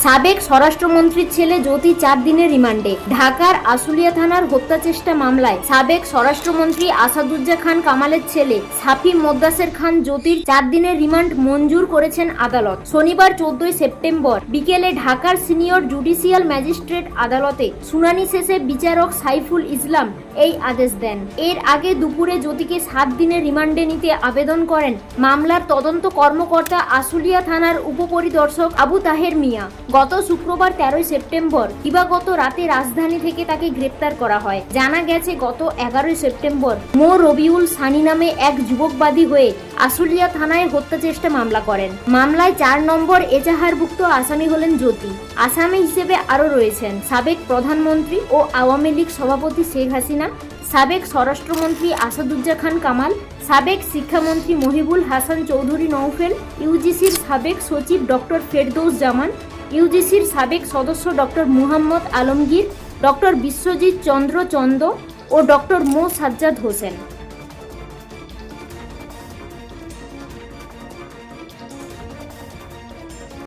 সাবেক স্বরাষ্ট্রমন্ত্রীর ছেলে জ্যোতি 4 দিনের রিমান্ডে। ঢাকার আশুলিয়া থানার হত্যা চেষ্টা মামলায় সাবেক স্বরাষ্ট্রমন্ত্রী আসাদুজ্জামান খান কামালের ছেলে সাফি মোদ্দাসের খান জ্যোতির 4 দিনের রিমান্ড মঞ্জুর করেছেন আদালত। শনিবার 14 সেপ্টেম্বর বিকেলে ঢাকার সিনিয়র জুডিশিয়াল ম্যাজিস্ট্রেট আদালতে শুনানি শেষে বিচারক সাইফুল ইসলাম এই আদেশ দেন। এর আগে দুপুরে জ্যোতিকে 7 দিনের রিমান্ডে নিতে আবেদন করেন মামলার তদন্ত কর্মকর্তা আশুলিয়া থানার উপপরিদর্শক আবু তাহের মিয়া। গত শুক্রবার 13 সেপ্টেম্বর দিবাগত রাতে রাজধানী থেকে তাকে গ্রেপ্তার করা হয়। জানা গেছে গত 11 সেপ্টেম্বর মো রবিউল সানি নামে এক যুবকবাদী হয়ে আশুলিয়া থানায় হত্যা চেষ্টা মামলা করেন। মামলায় 4 নম্বর এজাহারভুক্ত আসামি হলেন জ্যোতি। আসামি হিসেবে আরও রয়েছেন সাবেক প্রধানমন্ত্রী ও আওয়ামী লীগ সভাপতি শেখ হাসিনা, সাবেক স্বরাষ্ট্রমন্ত্রী আসাদুজ্জামান খান কামাল, সাবেক শিক্ষামন্ত্রী মহিবুল হাসান চৌধুরী নওফেল, ইউজিসির সাবেক সচিব ডক্টর ফেরদৌস জামান, ইউজিসির সাবেক সদস্য ডক্টর মুহাম্মদ আলমগীর, ডক্টর বিশ্বজিৎ চন্দ্র চন্দ ও ডক্টর মো সাজ্জাদ হোসেন।